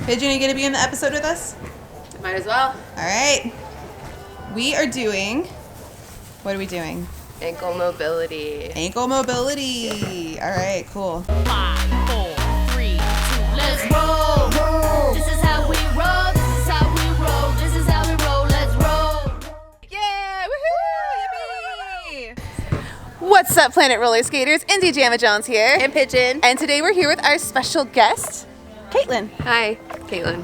Pigeon, are you going to be in the episode with us? Might as well. All right. We are doing, what are we doing? Ankle mobility. Ankle mobility. All right, cool. 5, 4, 3, 2, let's roll. This is how we roll. This is how we roll. This is how we roll. Let's roll. Yeah! Woohoo! Yippee! What's up, Planet Roller Skaters? Indy Jamma Jones here. And Pigeon. And today we're here with our special guest, Caitlin. Hi, Caitlin.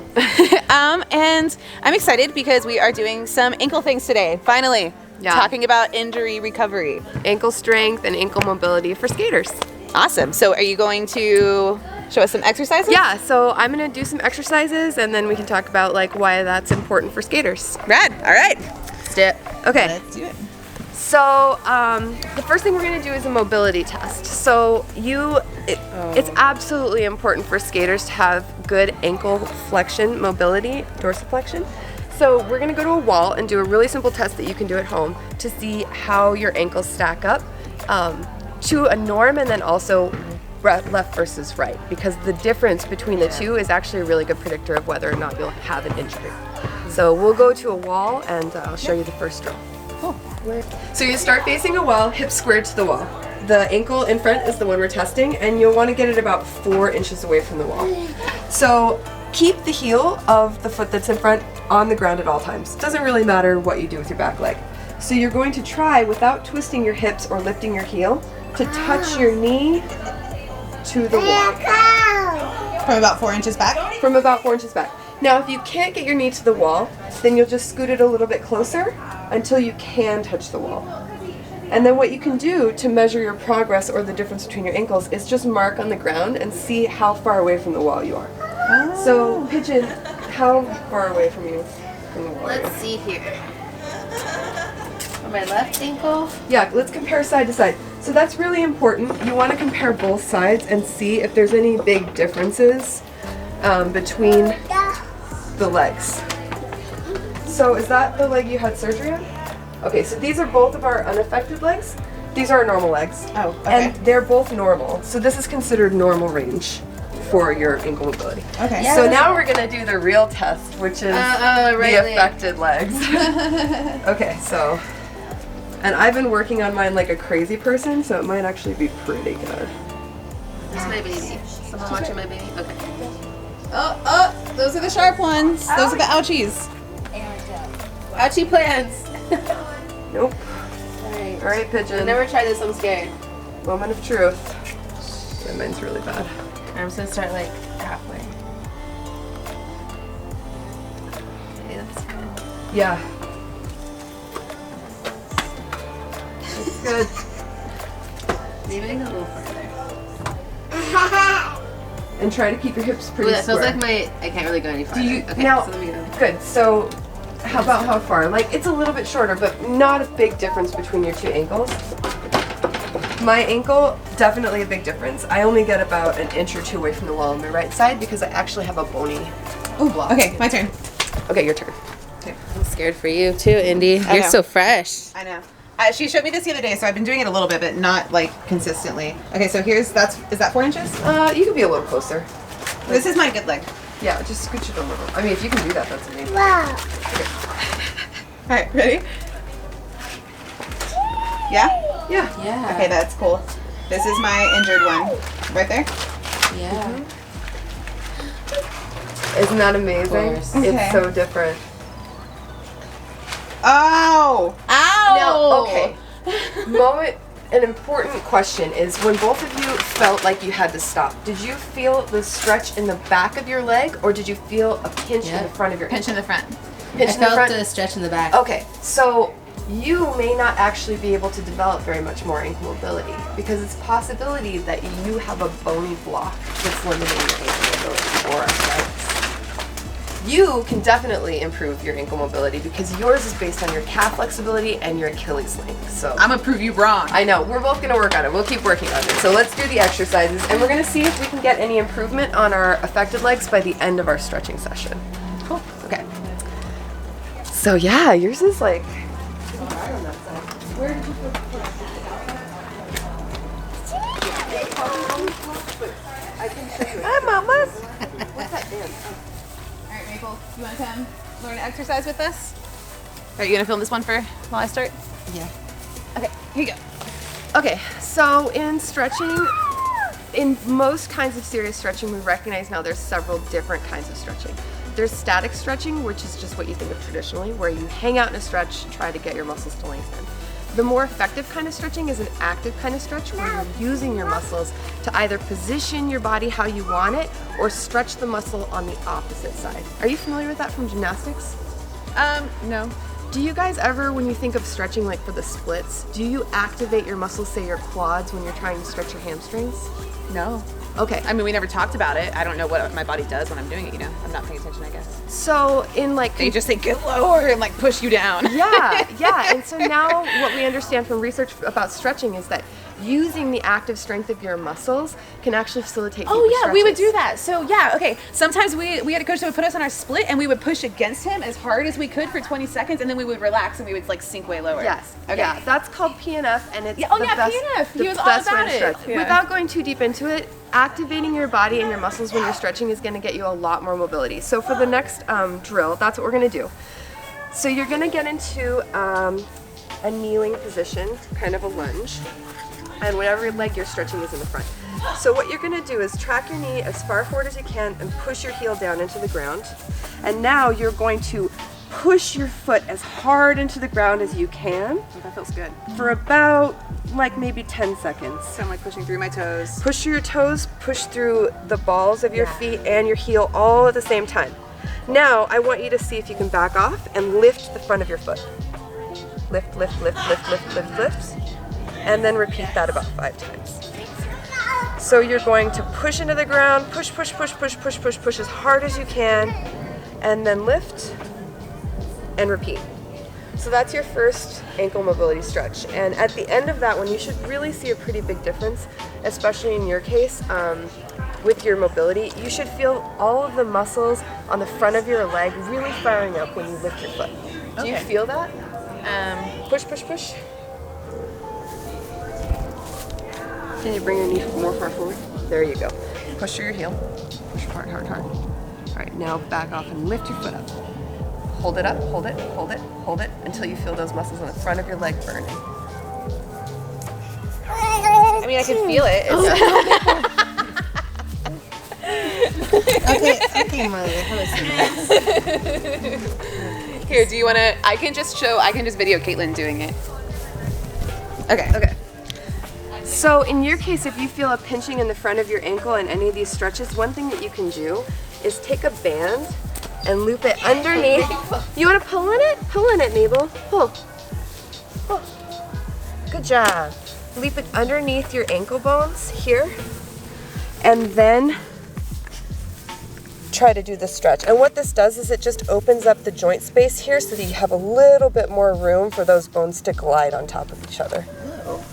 And I'm excited because we are doing some ankle things today, finally. Yeah. Talking about injury recovery. Ankle strength and ankle mobility for skaters. Awesome. So are you going to show us some exercises? Yeah, so I'm going to do some exercises and then we can talk about like why that's important for skaters. Rad. All right. Let's do it. Okay. Let's do it. So the first thing we're going to do is a mobility test. So it's absolutely important for skaters to have good ankle flexion mobility, dorsiflexion. So we're going to go to a wall and do a really simple test that you can do at home to see how your ankles stack up to a norm and then also left versus right, because the difference between the two is actually a really good predictor of whether or not you'll have an injury. So we'll go to a wall and I'll show you the first drill. Cool. So you start facing a wall, hips squared to the wall. The ankle in front is the one we're testing, and you'll want to get it about 4 inches away from the wall. So keep the heel of the foot that's in front on the ground at all times. It doesn't really matter what you do with your back leg. So you're going to try, without twisting your hips or lifting your heel, to touch your knee to the wall. From about 4 inches back? From about 4 inches back. Now, if you can't get your knee to the wall, then you'll just scoot it a little bit closer until you can touch the wall. And then what you can do to measure your progress or the difference between your ankles is just mark on the ground and see how far away from the wall you are. Oh. So, Pigeon, how far away from you from the wall? Let's see here. On my left ankle. Yeah, let's compare side to side. So that's really important. You want to compare both sides and see if there's any big differences between the legs. So is that the leg you had surgery on? Okay, so these are both of our unaffected legs. These are our normal legs. Oh, okay. And they're both normal. So this is considered normal range for your ankle mobility. Okay. So now we're gonna do the real test, which is the affected legs. Okay, so, and I've been working on mine like a crazy person, so it might actually be pretty good. That's my baby. Someone watching my baby? Okay. Oh, those are the sharp ones. Those are the ouchies. Ouchie plans. Nope. Alright. All right, Pigeon. I've never tried this, I'm scared. Moment of truth. Yeah, mine's really bad. I'm just gonna start like halfway. Okay, that's good. Yeah. It's good. Maybe I can go a little further. And try to keep your hips pretty Ooh, that feels square. like I can't really go any farther. Do you okay, now? so let me go. Good. So, how about how far? Like it's a little bit shorter, but not a big difference between your two ankles. My ankle, definitely a big difference. I only get about an inch or two away from the wall on my right side because I actually have a bony block. Okay, my turn. Okay, your turn. I'm scared for you too, Indy. I You're know. so fresh. I know. She showed me this the other day, so I've been doing it a little bit, but not like consistently. Okay, so is that 4 inches? You could be a little closer. This is my good leg. Yeah, just scooch it a little. I mean, if you can do that, that's amazing. All right, ready? Yeah? Yeah. Yeah. Okay, that's cool. This is my injured one. Right there? Yeah. Isn't that amazing? course. Okay. It's so different. Oh! Ow! Now, okay. An important question is when both of you felt like you had to stop, did you feel the stretch in the back of your leg or did you feel a pinch in the front of your Pinch in the front. pinch I in the felt front? the stretch in the back. Okay, so you may not actually be able to develop very much more ankle mobility because it's a possibility that you have a bony block that's limiting your ankle mobility or arthritis. You can definitely improve your ankle mobility because yours is based on your calf flexibility and your Achilles length. So I'm gonna prove you wrong. I know, we're both gonna work on it. We'll keep working on it. So let's do the exercises and we're gonna see if we can get any improvement on our affected legs by the end of our stretching session. Cool. Okay. So yeah, yours is like where did you put I can show you. Hi, Mama. What's that dance? right, Maple, you want to come learn to exercise with us? Are you going to film this one while I start? Yeah. Okay, here you go. Okay, so in stretching, in most kinds of serious stretching, we recognize now there's several different kinds of stretching. There's static stretching, which is just what you think of traditionally, where you hang out in a stretch, try to get your muscles to lengthen. The more effective kind of stretching is an active kind of stretch where you're using your muscles to either position your body how you want it or stretch the muscle on the opposite side. Are you familiar with that from gymnastics? No. Do you guys ever, when you think of stretching like for the splits, do you activate your muscles, say your quads, when you're trying to stretch your hamstrings? No. Okay. I mean, we never talked about it. I don't know what my body does when I'm doing it, you know? I'm not paying attention, I guess. So in like... They just say, get lower and like push you down. Yeah. And so now what we understand from research about stretching is that using the active strength of your muscles can actually facilitate deeper Oh yeah, we would stretches. do that. So yeah, okay. Sometimes we had a coach that would put us on our split and we would push against him as hard as we could for 20 seconds and then we would relax and we would like sink way lower. Yes. Okay. Yeah, that's called PNF and it's Yeah, the best, PNF. He the was all best about way to it. stretch. Yeah. Without going too deep into it, activating your body and your muscles when you're stretching is going to get you a lot more mobility. So for the next drill, that's what we're going to do. So you're going to get into a kneeling position, kind of a lunge, and whatever leg you're stretching is in the front. So what you're going to do is track your knee as far forward as you can and push your heel down into the ground. And now you're going to push your foot as hard into the ground as you can Oh, that feels good. for about like maybe 10 seconds. So I'm like pushing through my toes. Push through your toes, push through the balls of your feet and your heel all at the same time. Now I want you to see if you can back off and lift the front of your foot. Lift, lift, lift, lift, lift, lift, lift. And then repeat that about 5 times. So you're going to push into the ground, push, push, push, push, push, push, push as hard as you can, and then lift and repeat. So that's your first ankle mobility stretch. And at the end of that one, you should really see a pretty big difference, especially in your case, with your mobility. You should feel all of the muscles on the front of your leg really firing up when you lift your foot. Do you feel that? Push, push, push. Can you bring your knee more far forward? There you go. Push through your heel. Push hard, hard, hard. All right, now back off and lift your foot up. Hold it up, hold it, hold it, hold it until you feel those muscles on the front of your leg burning. I mean, I can feel it. Okay, Marley, have a seat. Here, do you want to? I can just video Caitlin doing it. Okay. So in your case, if you feel a pinching in the front of your ankle in any of these stretches, one thing that you can do is take a band and loop it underneath. You want to pull in it? Pull in it, Mabel. Pull. Pull. Good job. Loop it underneath your ankle bones here, and then try to do the stretch. And what this does is it just opens up the joint space here so that you have a little bit more room for those bones to glide on top of each other.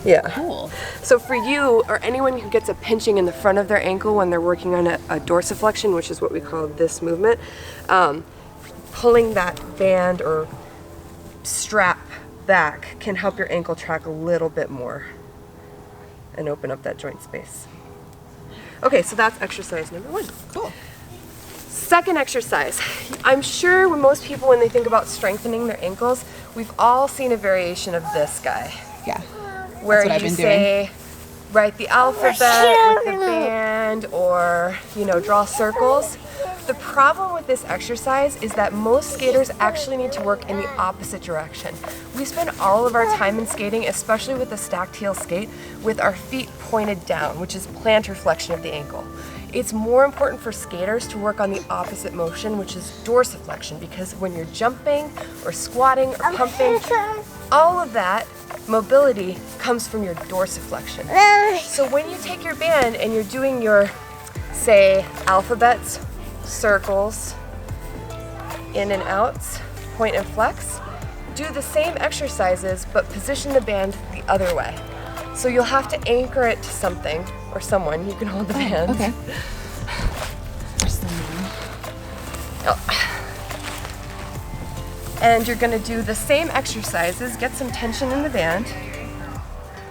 Yeah. Cool. So for you, or anyone who gets a pinching in the front of their ankle when they're working on a dorsiflexion, which is what we call this movement, pulling that band or strap back can help your ankle track a little bit more and open up that joint space. Okay, so that's exercise number 1. Cool. Second exercise. I'm sure when most people, when they think about strengthening their ankles, we've all seen a variation of this guy. Yeah. Where what I've you been say, write the alphabet with the band, or, draw circles. The problem with this exercise is that most skaters actually need to work in the opposite direction. We spend all of our time in skating, especially with the stacked heel skate, with our feet pointed down, which is plantar flexion of the ankle. It's more important for skaters to work on the opposite motion, which is dorsiflexion, because when you're jumping or squatting or pumping, all of that mobility comes from your dorsiflexion. So when you take your band and you're doing your, say, alphabets, circles, in and outs, point and flex, do the same exercises but position the band the other way. So you'll have to anchor it to something or someone. You can hold the band. Okay. And you're going to do the same exercises, get some tension in the band.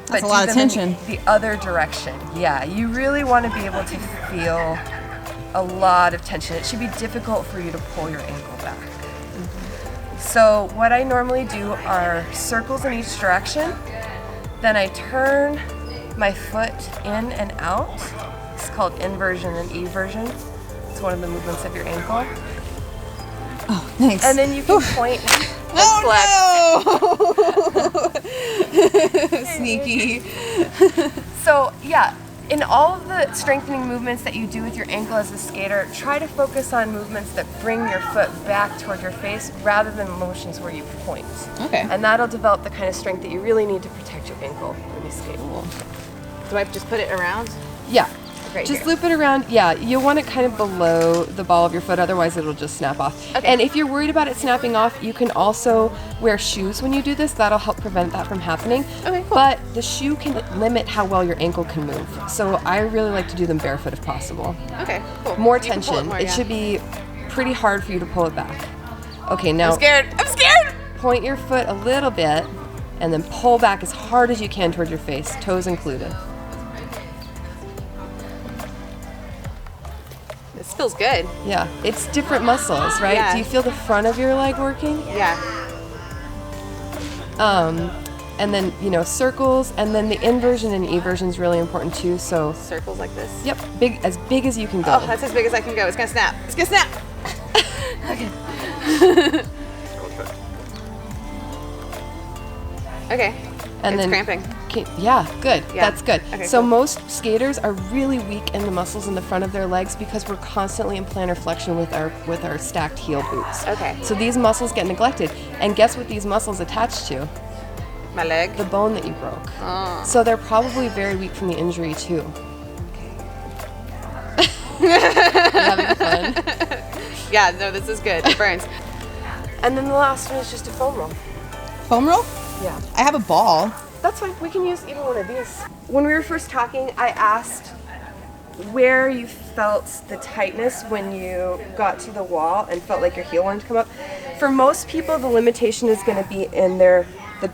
That's but a lot do of them in tension. the other direction. Yeah, you really want to be able to feel a lot of tension. It should be difficult for you to pull your ankle back. So what I normally do are circles in each direction. Then I turn my foot in and out. It's called inversion and eversion. It's one of the movements of your ankle. Oh, thanks. And then you can point and flex. No! Sneaky. So yeah, in all of the strengthening movements that you do with your ankle as a skater, try to focus on movements that bring your foot back toward your face rather than motions where you point. Okay. And that'll develop the kind of strength that you really need to protect your ankle when you skate. Cool. Do I just put it around? Yeah. Right Just here. loop it around. Yeah, you want it kind of below the ball of your foot, otherwise it'll just snap off. Okay. And if you're worried about it snapping off, you can also wear shoes when you do this. That'll help prevent that from happening. Okay, cool. But the shoe can limit how well your ankle can move. So I really like to do them barefoot if possible. Okay, cool. More You can pull tension. more, It yeah. should be pretty hard for you to pull it back. Okay, now I'm scared. I'm scared! point your foot a little bit and then pull back as hard as you can toward your face, toes included. This feels good. Yeah, it's different muscles, right? Yeah. Do you feel the front of your leg working? Yeah. And then, circles, and then the inversion and eversion is really important too. So, Circles like this. yep, as big as you can go. Oh, that's as big as I can go. It's gonna snap. It's gonna snap. Okay. And it's then cramping. Yeah, good. Yeah. That's good. Okay, so cool. most skaters are really weak in the muscles in the front of their legs because we're constantly in plantar flexion with our stacked heel boots. Okay. So these muscles get neglected, and guess what these muscles attach to? My leg. The bone that you broke. Oh. So they're probably very weak from the injury too. You having fun? Yeah, no, this is good. It burns. And then the last one is just a foam roll. Foam roll? Yeah. I have a ball. That's fine. We can use either one of these. When we were first talking, I asked where you felt the tightness when you got to the wall and felt like your heel wanted to come up. For most people, the limitation is going to be in the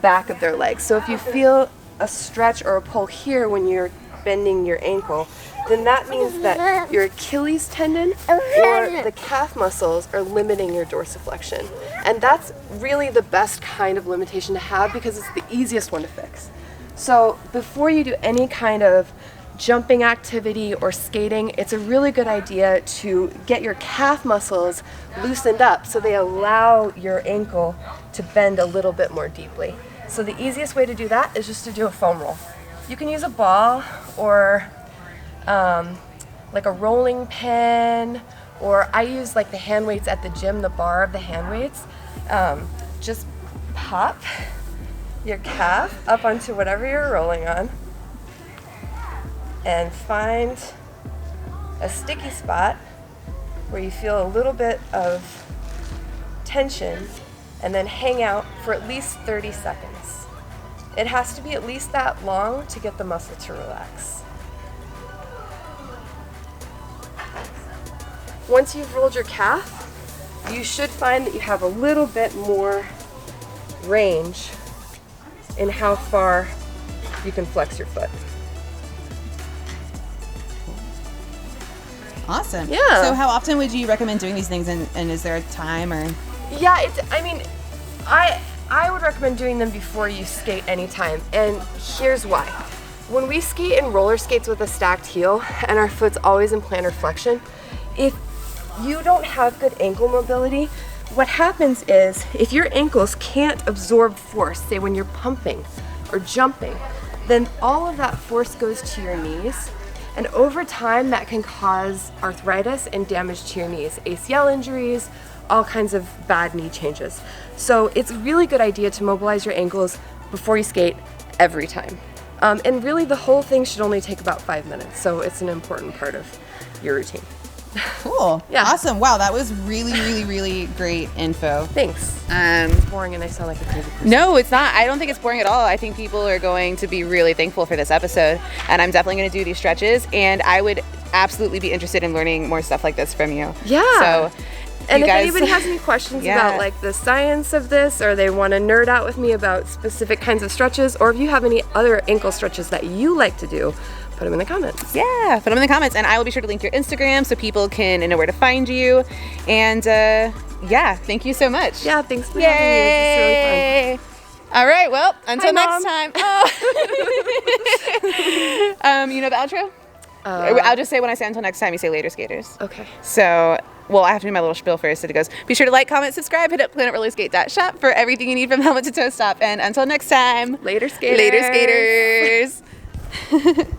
back of their legs. So if you feel a stretch or a pull here when you're bending your ankle, then that means that your Achilles tendon or the calf muscles are limiting your dorsiflexion. And that's really the best kind of limitation to have because it's the easiest one to fix. So before you do any kind of jumping activity or skating, it's a really good idea to get your calf muscles loosened up so they allow your ankle to bend a little bit more deeply. So the easiest way to do that is just to do a foam roll. You can use a ball or like a rolling pin, or I use like the hand weights at the gym, the bar of the hand weights. Just pop your calf up onto whatever you're rolling on and find a sticky spot where you feel a little bit of tension and then hang out for at least 30 seconds. It has to be at least that long to get the muscle to relax. Once you've rolled your calf, you should find that you have a little bit more range in how far you can flex your foot. Awesome. Yeah. So how often would you recommend doing these things, and is there a time or? Yeah, I would recommend doing them before you skate anytime, and here's why. When we skate in roller skates with a stacked heel and our foot's always in plantar flexion, if you don't have good ankle mobility, what happens is if your ankles can't absorb force, say when you're pumping or jumping, then all of that force goes to your knees. And over time, that can cause arthritis and damage to your knees, ACL injuries, all kinds of bad knee changes. So it's a really good idea to mobilize your ankles before you skate every time. And really the whole thing should only take about 5 minutes. So it's an important part of your routine. Cool. Yeah. Awesome. Wow, that was really, really, really great info. Thanks. It's boring and I sound like a crazy person. No, it's not. I don't think it's boring at all. I think people are going to be really thankful for this episode, and I'm definitely going to do these stretches, and I would absolutely be interested in learning more stuff like this from you. Yeah. So, And you if guys, anybody has any questions Yeah. about like the science of this, or they want to nerd out with me about specific kinds of stretches, or if you have any other ankle stretches that you like to do, Put them in the comments. Yeah, put them in the comments, and I will be sure to link your Instagram so people can know where to find you. And yeah, thank you so much. Yeah, thanks for having me. This is really fun. All right, well, until Hi, next Mom. time. Oh. You know the outro? I'll just say when I say until next time, you say later, skaters. Okay. So, well, I have to do my little spiel first. So it goes, be sure to like, comment, subscribe, hit up planetrollerskate.shop for everything you need from helmet to toe stop. And until next time, Later, skaters. Later, skaters.